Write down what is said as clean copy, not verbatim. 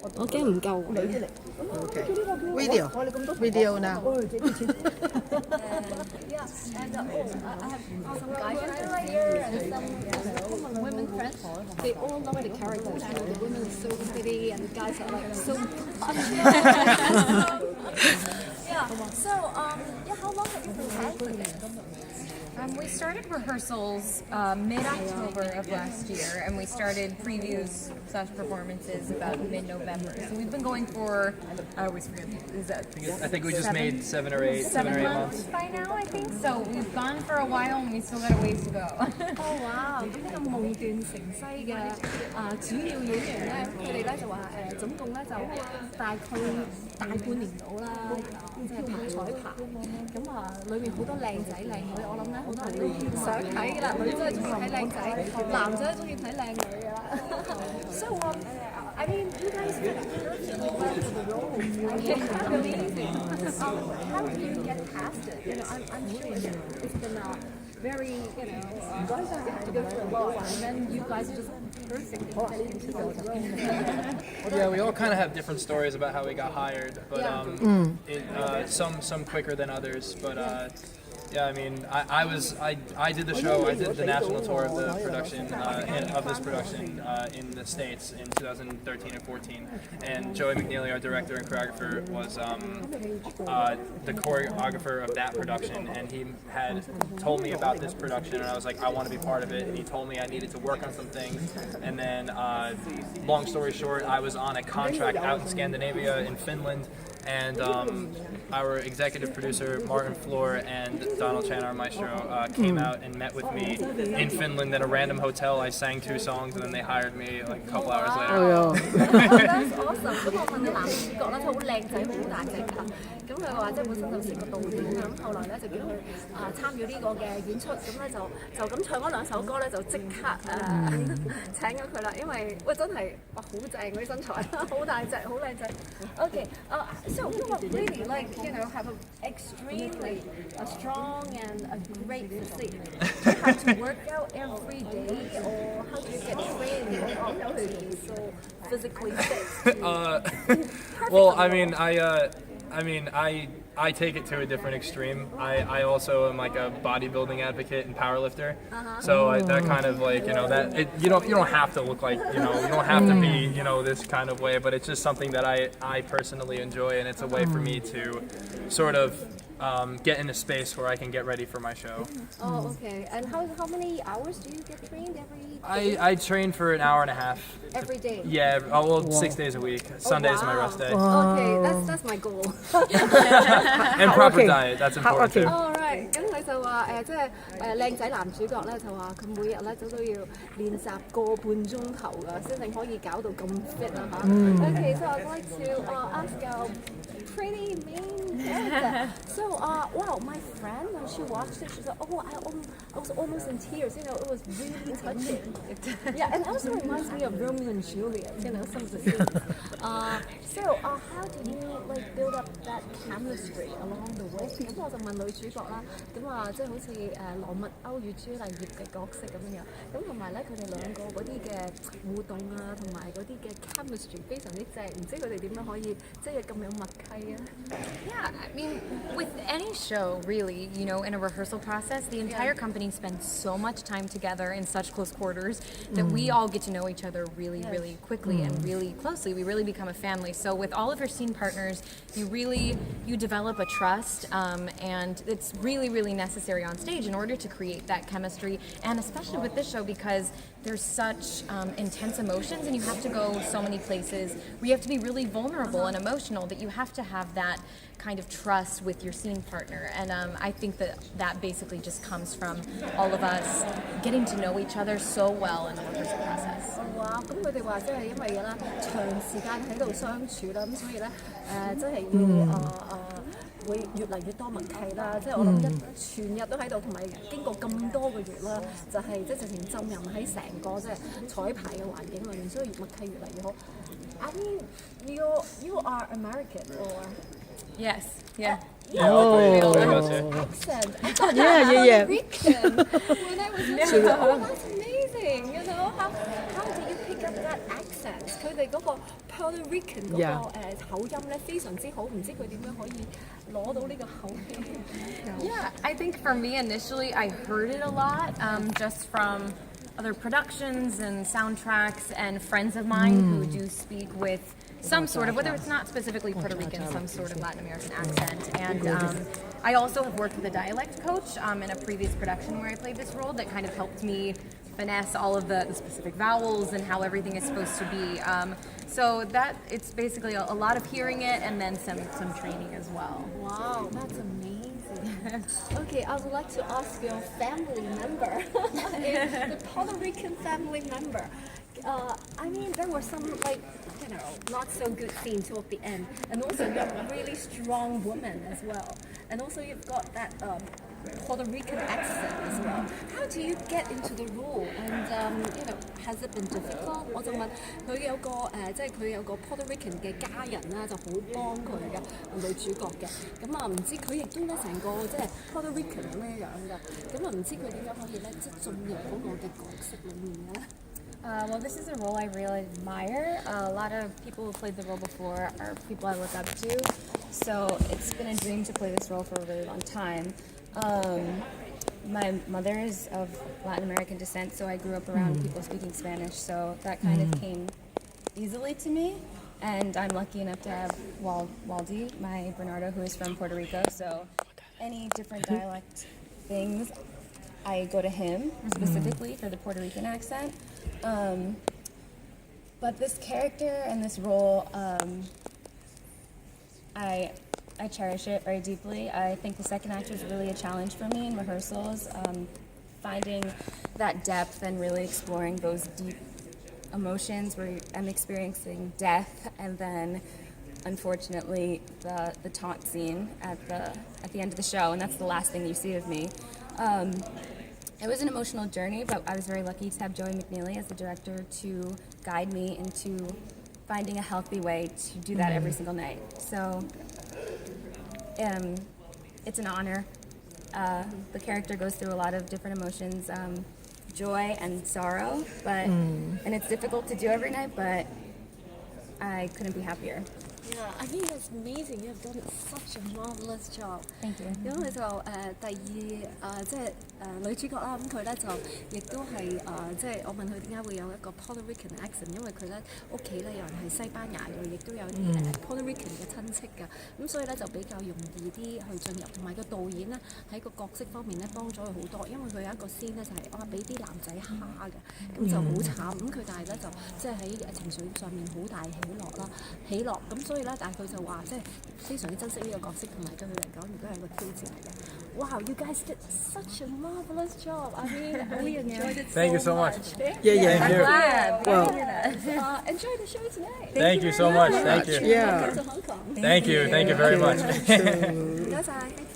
我驚唔夠。Okay. Video now. Yeah, and I have some guy friends here and some women friends. They all love the characters. You know, the women are so pretty and the guys are like so yeah. So yeah, how long have you prepared for this? We started rehearsals mid-October of last year, and we started previews / performances about mid-November. So we've been going for, I always forget, is that I think we just made 7 or 8 months by now, I think. So we've gone for a while, and we still got a ways to go. 哦哇！咁呢個夢斷城西嘅主要演員咧，佢哋咧就話總共咧就大半年到啦，即係拍彩排。咁裏面好多靚仔靚女，我諗咧好多人都想睇㗎啦，女仔中意睇靚仔，男仔都中意睇靚女㗎啦。So I mean, you guys did perfectly well for the role. I mean, amazing. How did you get casted? You know, I'm sure it's been very, you know, you have to go through a lot, and then you guys just perfectly fit into the role. Yeah, we all kind of have different stories about how we got hired, but some quicker than others. But yeah, I mean, I did the show. I did the national tour of the production of this production in the States in 2013 and 14. And Joey McNeely, our director and choreographer, was the choreographer of that production. And he had told me about this production, and I was like, I want to be part of it. And he told me I needed to work on some things. And then, long story short, I was on a contract out in Scandinavia, in Finland. And our executive producer, Martin Floor, and Donald Chan, our maestro, came out and met with me in Finland at a random hotel. I sang 2 songs, and then they hired me like a couple hours later. That's awesome！咁我問男主角咧，佢好靚仔，好大隻㗎。咁佢話即係本身就識個導演啦，咁後來咧就見到佢參與呢個嘅演出，咁咧就咁唱嗰2首歌咧，就即刻請咗佢啦。因為喂真係哇好正嗰啲身材，好大隻，好靚仔。Okay, so you must really like you know have an extremely strong and a great physique. Do you have to work out every day, or how do you get trained to be so physically fit? Well, I take it to a different extreme. I also am like a bodybuilding advocate and powerlifter. So that kind of like, you know, you don't have to look like, you know, you don't have to be, you know, this kind of way, but it's just something that I personally enjoy, and it's a way for me to sort of get in a space where I can get ready for my show. Oh, okay. And how many hours do you get trained every day? I train for an hour and a half. Every day? Yeah, well, 6 days a week. Sunday's my rest day. Okay, that's my goal. And proper diet, that's important too. Alright， 咁佢就話即係靚仔男主角咧就話佢每日咧都要練習個半鐘頭㗎，先至可以搞到咁 fit 啊嚇。Okay, so I'd like to ask a pretty main character. So wow, my friend when she watched it, she said, oh, I was almost in tears. You know, it was really touching. Yeah, and also reminds me of Romeo and Juliet. You know, some of the scenes. So how did you like build up that chemistry along the way？ 咁我就問女主角啦，咁即係好似羅密歐與朱麗葉嘅角色咁樣，咁同埋咧佢哋兩個嗰啲嘅互動啊，同埋嗰啲嘅 chemistry 非常之正，唔知佢哋點樣可以即係咁有默契啊？ Yeah, I mean, with any show, really, you know, in a rehearsal process, the entire company spends so much time together in such close quarters that we all get to know each other really, really quickly and really closely. We really become a family. So with all of your scene partners, you develop a trust, and it's really, really necessary on stage in order to create that chemistry, and especially with this show because there's such intense emotions and you have to go so many places where you have to be really vulnerable and emotional that you have to have that kind of trust with your scene partner. And I think that basically just comes from all of us getting to know each other so well in the rehearsal process. 哇！咁佢哋話即係因為啦，長時間喺度相處啦，咁所以咧真係要會越嚟越多默契啦。即係我諗全日都喺度，同埋經過咁多個月啦，就係即係直情浸淫喺成個即係彩排嘅環境裏面，所以默契越嚟越好。I mean, you are American or? Yes, yeah. Accent. Yeah. Rican. When I was listening, that's amazing. You know how did you pick up that accent? 佢哋嗰個 Puerto Rican 嗰 Yeah. 個口音咧非常之好，唔知佢點樣可以攞到呢個口氣。 Yeah, I think for me initially, I heard it a lot just from other productions and soundtracks and friends of mine who do speak with some sort of, whether it's not specifically Puerto Rican, some sort of Latin American accent. And I also have worked with a dialect coach in a previous production where I played this role that kind of helped me finesse all of the specific vowels and how everything is supposed to be. So that it's basically a lot of hearing it and then some training as well. Wow, that's amazing. Okay, I would like to ask your family member, the Puerto Rican family member. I mean, there were some not so good scenes toward the end, and also you're a really strong woman as well, and also you've got that Puerto Rican accent as well. How do you get into the role? And has it been difficult? 我就問佢有個即係佢有個 Puerto Rican 嘅家人啦，就好幫佢嘅女主角嘅。咁啊，唔知佢亦都咧成個即係 Puerto Rican 咁樣樣㗎。咁啊，唔知佢點樣可以咧即係進入嗰個嘅角色裡面咧？ Well, this is a role I really admire. A lot of people who played the role before are people I look up to. So it's been a dream to play this role for a really long time. My mother is of Latin American descent, so I grew up around people speaking Spanish. So that kind of came easily to me. And I'm lucky enough to have Waldy, my Bernardo, who is from Puerto Rico. So any different dialect things, I go to him specifically for the Puerto Rican accent. But this character and this role, I cherish it very deeply. I think the second act was really a challenge for me in rehearsals, finding that depth and really exploring those deep emotions where I'm experiencing death and then unfortunately the taunt scene at the end of the show, and that's the last thing you see of me. It was an emotional journey, but I was very lucky to have Joey McNeely as the director to guide me into finding a healthy way to do that every single night. So it's an honor. The character goes through a lot of different emotions, joy and sorrow, and it's difficult to do every night, but I couldn't be happier. Yeah, I think it's amazing. You've done such a marvelous job. Thank you. 因為就第二即係女主角啦，咁佢咧就亦都係即係我問佢點解會有一個 Puerto Rican accent，因為佢咧屋企咧有人係西班牙裔，亦都有啲Puerto Rican 嘅親戚㗎，咁所以咧就比較容易啲去進入，同埋個導演咧喺個角色方面咧幫咗佢好多，因為佢有一個 scene 咧就係俾啲男仔蝦嘅，咁就好慘，咁佢但係咧就即係喺情緒上面好大起落，咁所以咧但係佢就話即係非常之珍惜呢個角色，同埋對佢嚟講亦都係個挑戰嚟嘅。Wow, you guys did such a marvelous job. I mean, we enjoyed it Thank you so much. Yeah. Thank you. Glad. Well, Enjoy the show tonight. Thank you so much. Thank you. Yeah. To Hong Kong. Thank you very much. 唔該晒，thank you。